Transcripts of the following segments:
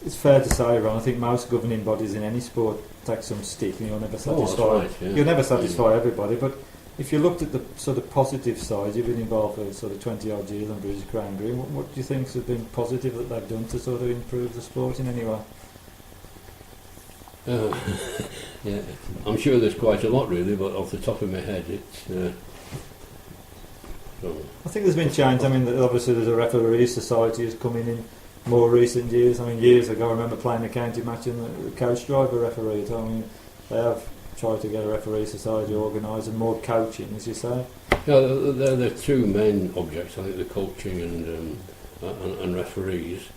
it's fair to say, Ron, I think most governing bodies in any sport take some stick, and you'll never satisfy. Right, yeah. You'll never satisfy everybody, but if you looked at the sort of positive side, you've been involved for sort of 20 odd years on British Crown Green. What do you think has been positive that they've done to sort of improve the sport in any way? Yeah, I'm sure there's quite a lot really, but off the top of my head, it's. I think there's been change. I mean, obviously there's a referee society has come in more recent years. I mean, years ago I remember playing a county match and the coach driver referee. I mean, they have tried to get a referee society organised and more coaching, as you say. Yeah, they're the two main objects. I think the coaching and referees.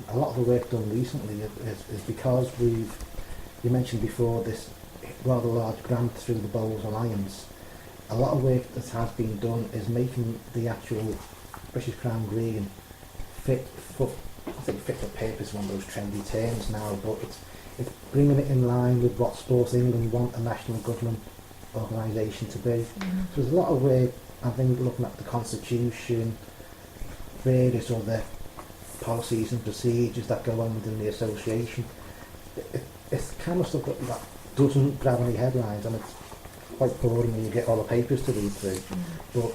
A lot of the work done recently is because you mentioned before this rather large grant through the Bowls Alliance. A lot of work that has been done is making the actual British Crown Green fit for purpose is one of those trendy terms now, but it's bringing it in line with what Sports England want a national government organisation to be. Mm-hmm. So there's a lot of work, I think, looking at the constitution, various other policies and procedures that go on within the association. It's kind of stuff that doesn't grab any headlines, and it's quite boring when you get all the papers to read through. But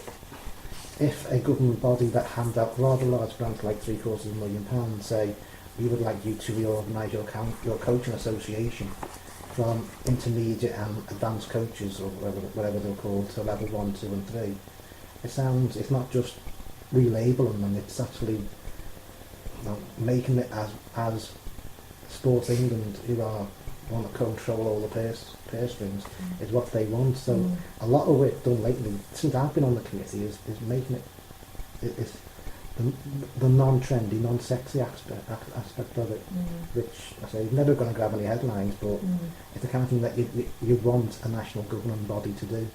if a government body that hands out rather large grants like £750,000 say, we would like you to reorganise your coaching association from intermediate and advanced coaches, or whatever they're called, to level 1, 2 and 3, it's not just relabeling them, it's actually making it as Sports England, who want to control all the purse strings, is what they want. So a lot of work done lately, since I've been on the committee, is making it the non-trendy, non-sexy aspect of it, which I say is never going to grab any headlines, but it's the kind of thing that you want a national governing body to do.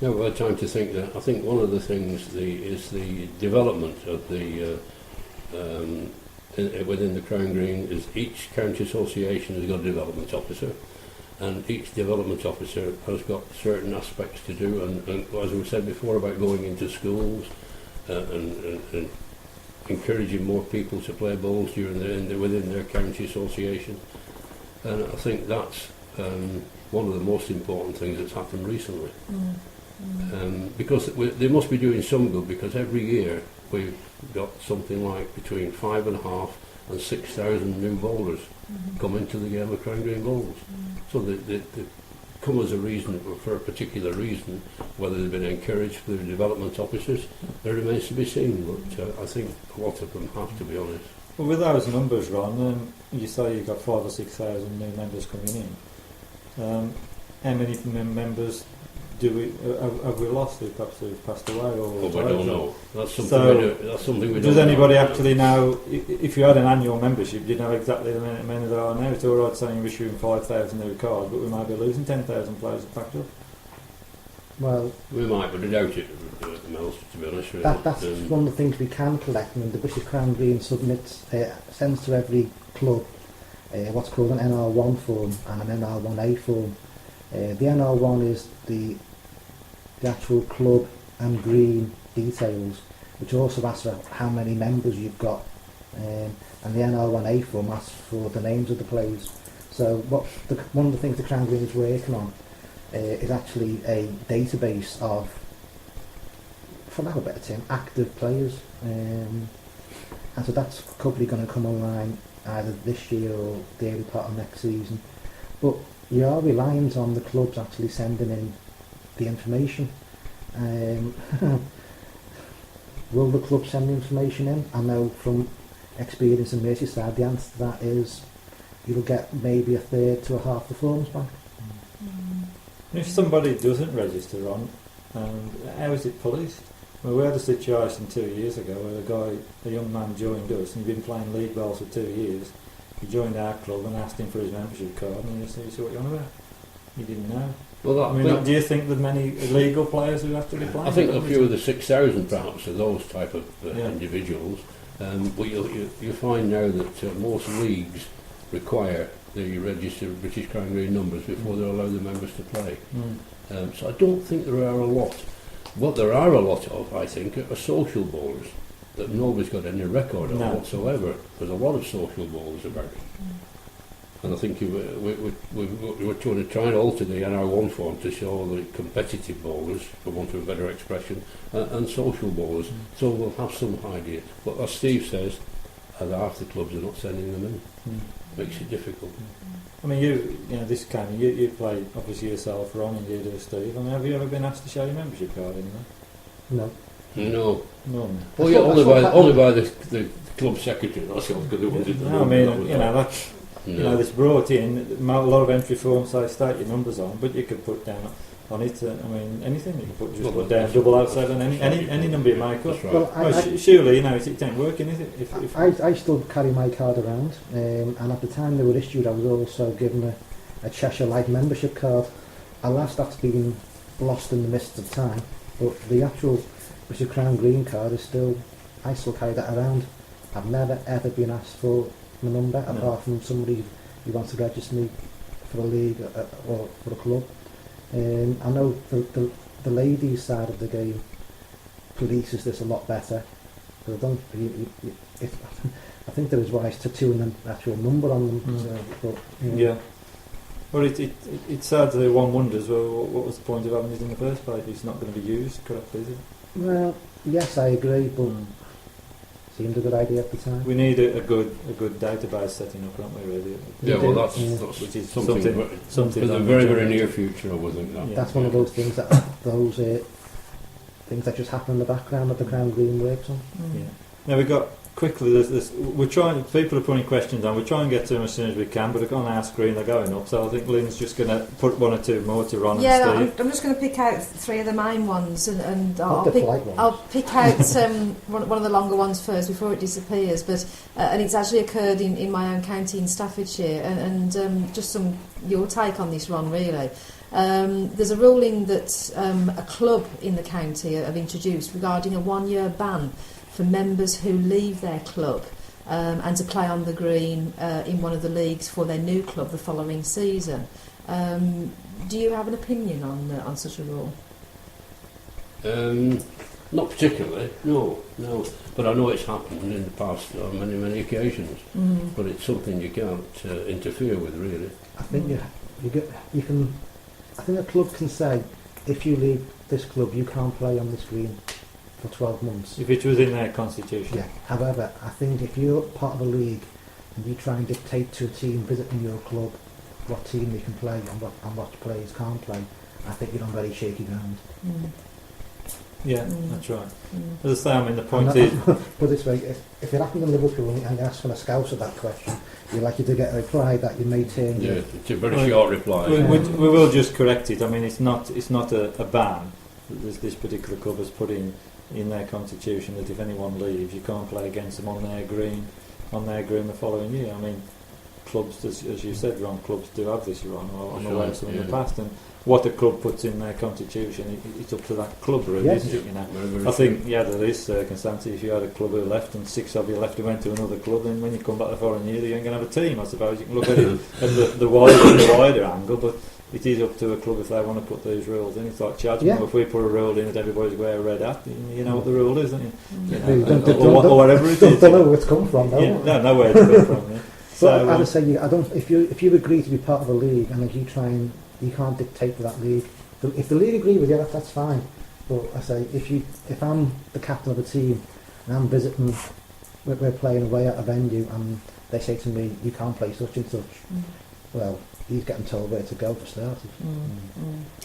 Yeah, we're trying to think that. I think one of the things is the development of the within the Crown Green is each county association has got a development officer, and each development officer has got certain aspects to do, and as we said before about going into schools and encouraging more people to play bowls within their county association. And I think that's one of the most important things that's happened recently. Because they must be doing some good, because every year we've got something like between 5,500 and 6,000 new bowlers come into the game of Crown Green Bowls. So they come as a reason, for a particular reason, whether they've been encouraged for the development officers, there remains to be seen, but I think a lot of them have, to be honest. Well, with those numbers, Ron, you say you've got 5,000 or 6,000 new members coming in. How many members have we lost who perhaps have passed away? I don't know. That's something we don't know. Does anybody actually know, if you had an annual membership, do you know exactly the many there are now? It's all right saying we're issuing 5,000 new cards, but we might be losing 10,000 players packed up. Well, we might, but I doubt it, Mels, to be honest. That's one of the things we can collect. I mean, the British Crown Green sends to every club what's called an NR1 form and an NR1A form. The NR1 is the actual club and green details, which also asks for how many members you've got, and the NR1A form asks for the names of the players. So one of the things the Crown Green is working on is actually a database of, for lack of a better term, active players, and so that's probably going to come online either this year or the early part of next season. But you are reliant on the clubs actually sending in the information. Will the club send the information in? I know from experience in Merseyside the answer to that is you'll get maybe a third to a half the forms back. If somebody doesn't register on, how is it policed? Well, we had a situation 2 years ago where a young man joined us, and he'd been playing league bowls for 2 years. He joined our club and asked him for his membership card, and he said, "What you on about?" He didn't know. Well, do you think that many illegal players who have to be playing? I think a few of the 6,000 perhaps are those type of individuals. But you find now that most leagues require the registered British Crown Green numbers before they allow the members to play. So I don't think there are a lot. What there are a lot of, I think, are social bowlers. that nobody's got any record of No. whatsoever. There's a lot of social bowls about it. And I think we're trying to try and alter the NR1 form to show the competitive bowlers, for want of a better expression, and social bowlers. So we'll have some idea. But as Steve says, half the clubs are not sending them in. Makes it difficult. I mean, you know, this kind of, you play obviously yourself, Ron, and you do, Steve. I mean, have you ever been asked to show your membership card in there? No. No. No. Well, yeah, only by the club secretary, that's all, because it was No, I mean, you know, that's, no. you know, this brought in, a lot of entry forms say state your numbers on, but you could put down on it, I mean, anything you can put, just put down double outside and any number you make up. That's right. Well, Surely, you know, it ain't working, is it? If I still carry my card around, and at the time they were issued, I was also given a Cheshire Light membership card. Alas, that's been lost in the mists of time, but the actual British Crown Green card is still, I still carry that around. I've never ever been asked for my number, apart from somebody who wants to register me for a league or for a club. I know the ladies' side of the game polices this a lot better. But I don't. I think there is ways to tune an actual number on them. So, but, you know. yeah. Well, it's sad that one wonders, well, what was the point of having it in the first place? It's not going to be used correctly, is it? Well, yes, I agree, but seemed a good idea at the time. We need a good database setting up, don't we, really? Yeah, well, that's Which is something something for the very, very near future, I would think that. Yeah. That's one of those things that things that just happen in the background that the Crown Green works on. Yeah. Now we've got quickly. We're trying. People are putting questions on. We're trying to get to them as soon as we can, but on our screen they're going up. So I think Lynn's just going to put one or two more to Ron and Steve. I'm just going to pick out three of the main ones, and Not the polite ones. I'll pick out one of the longer ones first before it disappears. But and it's actually occurred in my own county in Staffordshire, and just your take on this, Ron, really. There's a ruling that a club in the county have introduced regarding a 1-year ban for members who leave their club and to play on the green in one of the leagues for their new club the following season. Do you have an opinion on such a rule? Not particularly, no. But I know it's happened in the past on many occasions. But it's something you can't interfere with, really. I think you can. I think a club can say, if you leave this club, you can't play on this green for 12 months. If it was in their constitution. Yeah. However, I think if you're part of a league and you try and dictate to a team visiting your club what team they can play and what players can't play, I think you're on very shaky ground. Yeah, that's right. As I say, I mean, the point is... Put this way, if it happened in Liverpool and you asked for a scout of that question, you're likely to get a reply that you may turn. Yeah, it's a very short reply. We will just correct it. I mean, it's not a ban. This particular club has put in their constitution that if anyone leaves, you can't play against them on their green the following year. I mean, clubs, as you said, Ron, clubs do have this, Ron. I'm aware of some in the past, and what a club puts in their constitution, it's up to that club, really, yes. isn't it? You know, Very I think, there is circumstances. If you had a club who left and 6 of you left and went to another club, then when you come back the following year, you ain't going to have a team. I suppose you can look at it at the wider angle, but it is up to a club if they want to put these rules in. It's like charging them. If we put a rule in that everybody's wear a red hat, you know what the rule is, don't you? You know, or whatever it is. Don't know where it's come from, though. Yeah, don't know where it's come from. Yeah. So, as I say, I don't. If you agree to be part of a league and if you try and you can't dictate to that league. If the league agree with you, that's fine. But I say, if I'm the captain of a team and I'm visiting, we're playing away at a venue, and they say to me, you can't play such and such. Well, he's getting told where to go for starters.